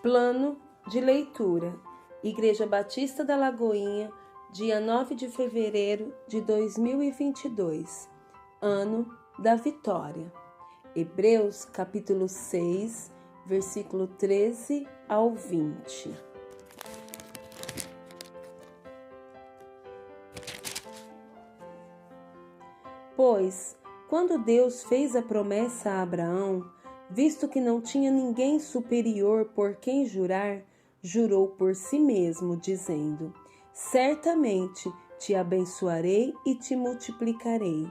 Plano de leitura. Igreja Batista da Lagoinha, dia 9 de fevereiro de 2022. Ano da Vitória. Hebreus capítulo 6, versículo 13 ao 20. Pois, quando Deus fez a promessa a Abraão, visto que não tinha ninguém superior por quem jurar, jurou por si mesmo, dizendo: certamente te abençoarei e te multiplicarei.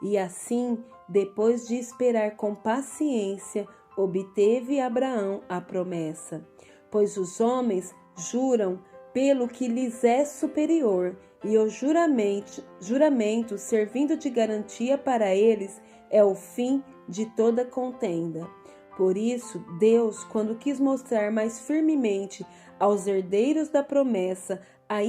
E assim, depois de esperar com paciência, obteve Abraão a promessa. Pois os homens juram pelo que lhes é superior, e o juramento, servindo de garantia para eles, é o fim de toda contenda. Por isso, Deus, quando quis mostrar mais firmemente aos herdeiros da promessa a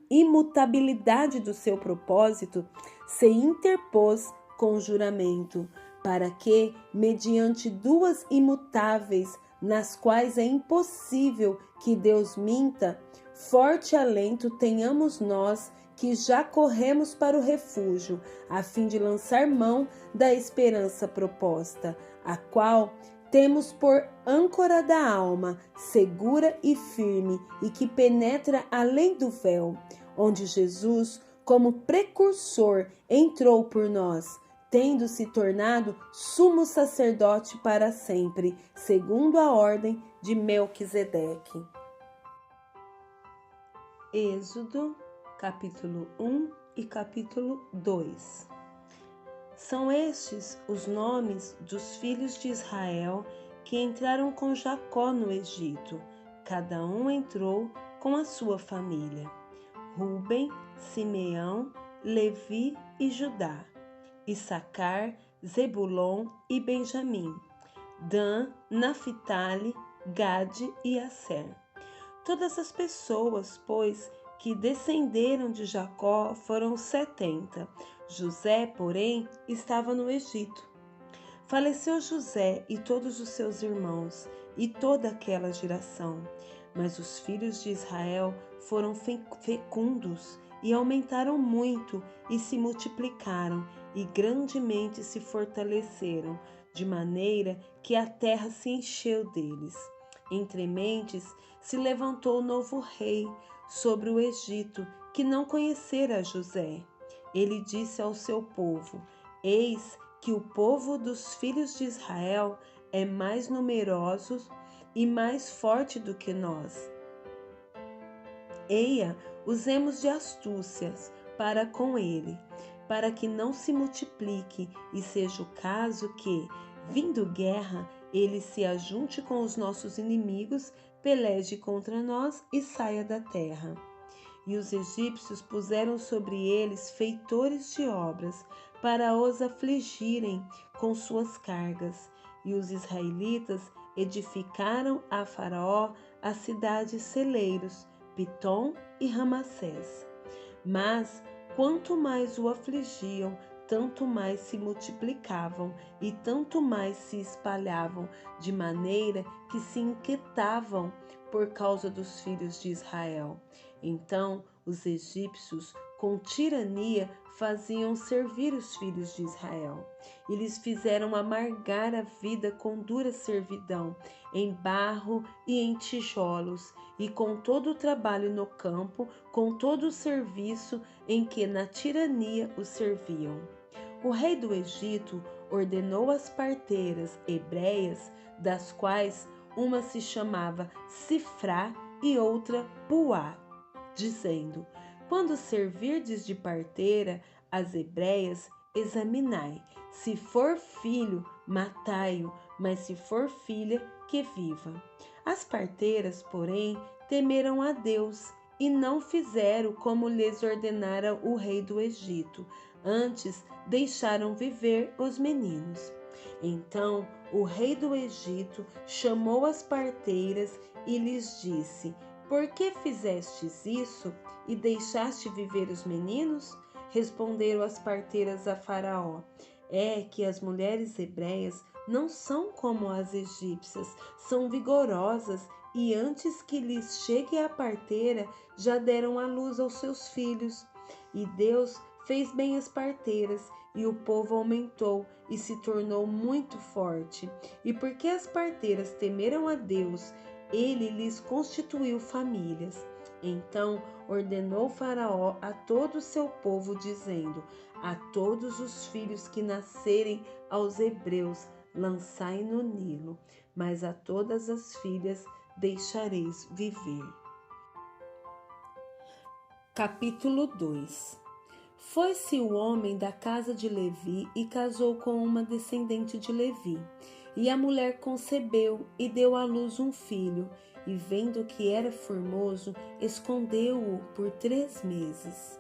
imutabilidade do seu propósito, se interpôs com o juramento, para que, mediante duas imutáveis, nas quais é impossível que Deus minta, forte alento tenhamos nós que já corremos para o refúgio, a fim de lançar mão da esperança proposta, a qual temos por âncora da alma, segura e firme, e que penetra além do véu, onde Jesus, como precursor, entrou por nós, tendo se tornado sumo sacerdote para sempre, segundo a ordem de Melquisedeque. Êxodo, capítulo 1 e capítulo 2. São estes os nomes dos filhos de Israel que entraram com Jacó no Egito. Cada um entrou com a sua família: Rúben, Simeão, Levi e Judá, Issacar, Zebulon e Benjamim, Dan, Naphtali, Gade e Asser. Todas as pessoas, pois, que descenderam de Jacó foram 70. José, porém, estava no Egito. Faleceu José e todos os seus irmãos e toda aquela geração. Mas os filhos de Israel foram fecundos e aumentaram muito e se multiplicaram e grandemente se fortaleceram, de maneira que a terra se encheu deles. Entre mentes se levantou novo rei sobre o Egito, que não conhecera José. Ele disse ao seu povo: eis que o povo dos filhos de Israel é mais numeroso e mais forte do que nós. Eia, usemos de astúcias para com ele, para que não se multiplique e seja o caso que, vindo guerra, ele se ajunte com os nossos inimigos, peleje contra nós e saia da terra. E os egípcios puseram sobre eles feitores de obras, para os afligirem com suas cargas. E os israelitas edificaram a Faraó as cidades celeiros, Pitom e Ramassés. Mas, quanto mais o afligiam, tanto mais se multiplicavam e tanto mais se espalhavam, de maneira que se inquietavam por causa dos filhos de Israel. Então os egípcios, com tirania, faziam servir os filhos de Israel. E lhes fizeram amargar a vida com dura servidão, em barro e em tijolos, e com todo o trabalho no campo, com todo o serviço em que na tirania os serviam. O rei do Egito ordenou às parteiras hebreias, das quais uma se chamava Sifrá e outra Puá, dizendo: quando servirdes de parteira as hebreias, examinai. Se for filho, matai-o, mas se for filha, que viva. As parteiras, porém, temeram a Deus e não fizeram como lhes ordenara o rei do Egito. Antes, deixaram viver os meninos. Então o rei do Egito chamou as parteiras e lhes disse: por que fizestes isso e deixaste viver os meninos? Responderam as parteiras a Faraó: é que as mulheres hebreias não são como as egípcias, são vigorosas e antes que lhes chegue a parteira, já deram à luz aos seus filhos. E Deus fez bem as parteiras, e o povo aumentou e se tornou muito forte. E porque as parteiras temeram a Deus, ele lhes constituiu famílias. Então ordenou Faraó a todo o seu povo, dizendo: a todos os filhos que nascerem aos hebreus, lançai no Nilo, mas a todas as filhas deixareis viver. Capítulo 2. Foi-se o homem da casa de Levi e casou com uma descendente de Levi. E a mulher concebeu e deu à luz um filho, e vendo que era formoso, escondeu-o por 3 meses.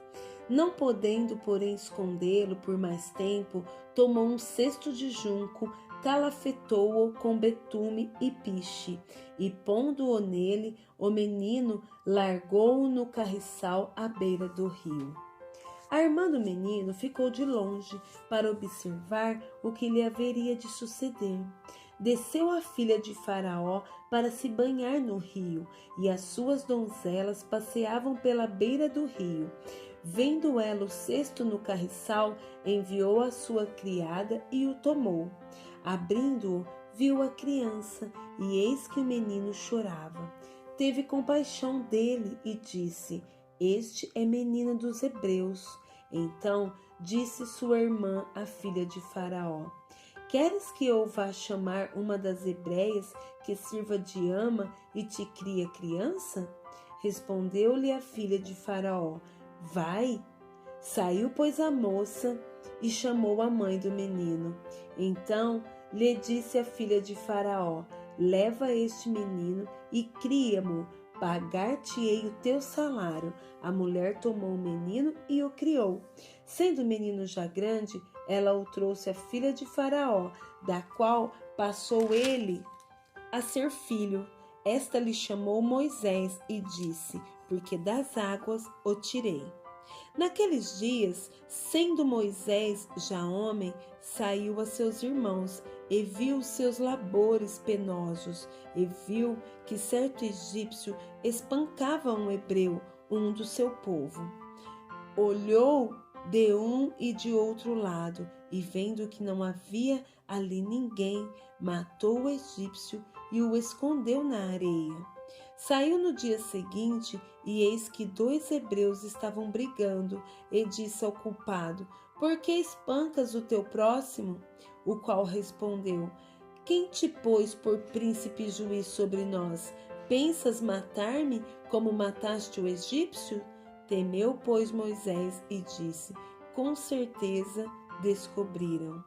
Não podendo, porém, escondê-lo por mais tempo, tomou um cesto de junco, calafetou-o com betume e piche, e pondo-o nele, o menino largou-o no carriçal à beira do rio. A irmã do menino ficou de longe para observar o que lhe haveria de suceder. Desceu a filha de Faraó para se banhar no rio, e as suas donzelas passeavam pela beira do rio. Vendo ela o cesto no carriçal, enviou a sua criada e o tomou. Abrindo-o, viu a criança, e eis que o menino chorava. Teve compaixão dele e disse: este é menino dos hebreus. Então disse sua irmã, a filha de Faraó: queres que eu vá chamar uma das hebreias que sirva de ama e te crie criança? Respondeu-lhe a filha de Faraó: vai. Saiu, pois, a moça e chamou a mãe do menino. Então lhe disse a filha de Faraó: leva este menino e cria-mo, pagar-te-ei o teu salário. A mulher tomou o menino e o criou. Sendo o menino já grande, ela o trouxe à filha de Faraó, da qual passou ele a ser filho. Esta lhe chamou Moisés e disse: porque das águas o tirei. Naqueles dias, sendo Moisés já homem, saiu a seus irmãos e viu seus labores penosos, e viu que certo egípcio espancava um hebreu, um do seu povo. Olhou de um e de outro lado, e vendo que não havia ali ninguém, matou o egípcio e o escondeu na areia. Saiu no dia seguinte, e eis que 2 hebreus estavam brigando, e disse ao culpado: por que espancas o teu próximo? O qual respondeu: quem te pôs por príncipe e juiz sobre nós? Pensas matar-me como mataste o egípcio? Temeu, pois, Moisés e disse: com certeza descobriram.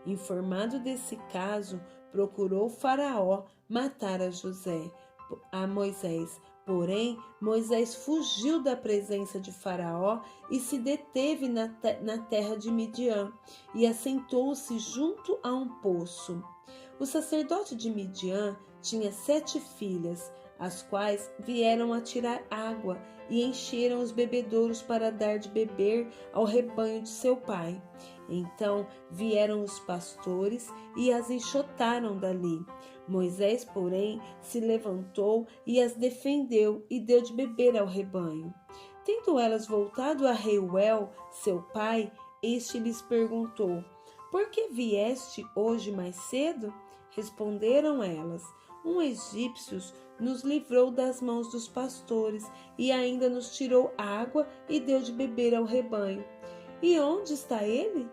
Informado desse caso, procurou Faraó matar a Moisés. Porém, Moisés fugiu da presença de Faraó e se deteve na terra de Midian e assentou-se junto a um poço. O sacerdote de Midian tinha 7 filhas, as quais vieram a tirar água e encheram os bebedouros para dar de beber ao rebanho de seu pai. Então vieram os pastores e as enxotaram dali. Moisés, porém, se levantou e as defendeu e deu de beber ao rebanho. Tendo elas voltado a Reuel, seu pai, este lhes perguntou: por que vieste hoje mais cedo? Responderam elas: um egípcio nos livrou das mãos dos pastores e ainda nos tirou água e deu de beber ao rebanho. E onde está ele?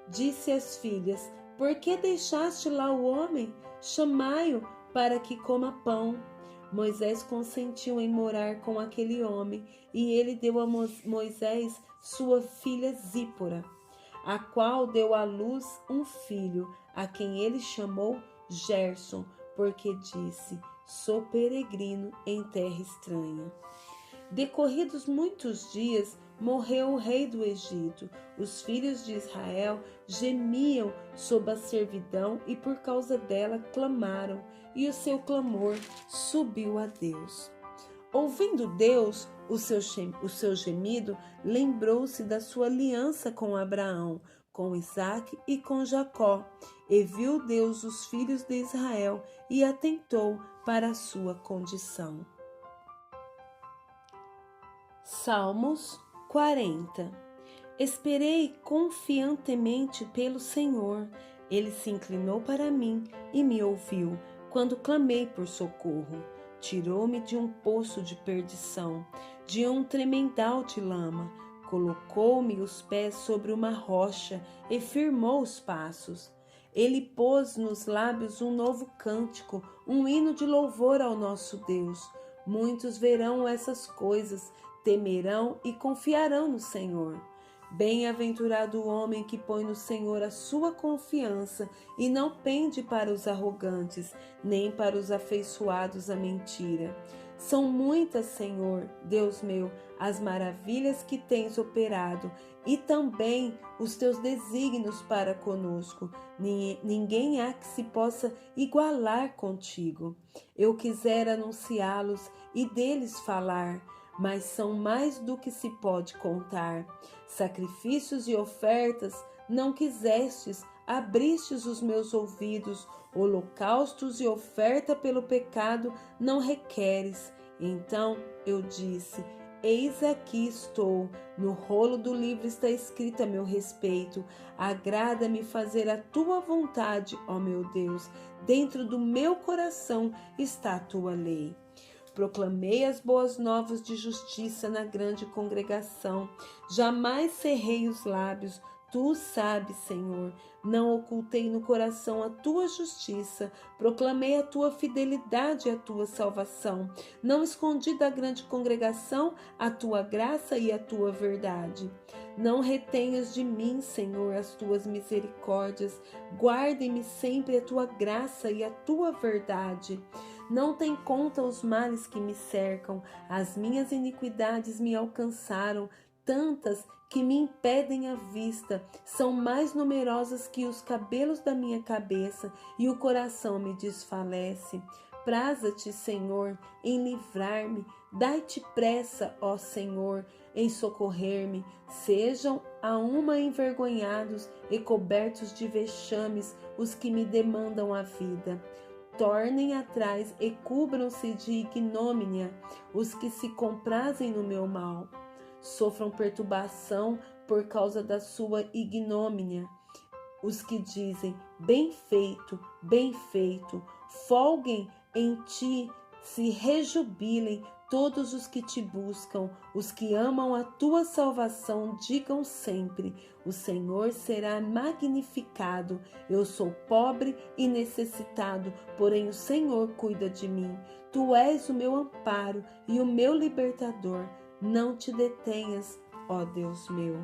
Disse às filhas: por que deixaste lá o homem? Chamai-o para que coma pão. Moisés consentiu em morar com aquele homem, e ele deu a Moisés sua filha Zípora, a qual deu à luz um filho, a quem ele chamou Gerson, porque disse: sou peregrino em terra estranha. Decorridos muitos dias, morreu o rei do Egito. Os filhos de Israel gemiam sob a servidão e por causa dela clamaram, e o seu clamor subiu a Deus. Ouvindo Deus o seu gemido, lembrou-se da sua aliança com Abraão, com Isaque e com Jacó. E viu Deus os filhos de Israel e atentou para a sua condição. Salmos 40. Esperei confiantemente pelo Senhor. Ele se inclinou para mim e me ouviu quando clamei por socorro. Tirou-me de um poço de perdição, de um tremendal de lama. Colocou-me os pés sobre uma rocha e firmou os passos. Ele pôs nos lábios um novo cântico, um hino de louvor ao nosso Deus. Muitos verão essas coisas, temerão e confiarão no Senhor. Bem-aventurado o homem que põe no Senhor a sua confiança e não pende para os arrogantes, nem para os afeiçoados à mentira. São muitas, Senhor, Deus meu, as maravilhas que tens operado e também os teus desígnios para conosco. Ninguém há que se possa igualar contigo. Eu quisera anunciá-los e deles falar, mas são mais do que se pode contar. Sacrifícios e ofertas não quisestes, abristes os meus ouvidos. Holocaustos e oferta pelo pecado não requeres. Então eu disse: eis aqui estou, no rolo do livro está escrito a meu respeito. Agrada-me fazer a tua vontade, ó meu Deus. Dentro do meu coração está a tua lei. Proclamei as boas novas de justiça na grande congregação. Jamais cerrei os lábios. Tu o sabes, Senhor. Não ocultei no coração a tua justiça. Proclamei a tua fidelidade e a tua salvação. Não escondi da grande congregação a tua graça e a tua verdade. Não retenhas de mim, Senhor, as tuas misericórdias. Guarde-me sempre a tua graça e a tua verdade. Não tem conta os males que me cercam. As minhas iniquidades me alcançaram, tantas que me impedem a vista. São mais numerosas que os cabelos da minha cabeça, e o coração me desfalece. Praza-te, Senhor, em livrar-me. Dai-te pressa, ó Senhor, em socorrer-me. Sejam a uma envergonhados e cobertos de vexames os que me demandam a vida. Tornem atrás e cubram-se de ignomínia os que se comprazem no meu mal. Sofram perturbação por causa da sua ignomínia os que dizem: bem feito, bem feito. Folguem em ti, se rejubilem todos os que te buscam. Os que amam a tua salvação digam sempre: o Senhor será magnificado. Eu sou pobre e necessitado, porém o Senhor cuida de mim. Tu és o meu amparo e o meu libertador. Não te detenhas, ó Deus meu.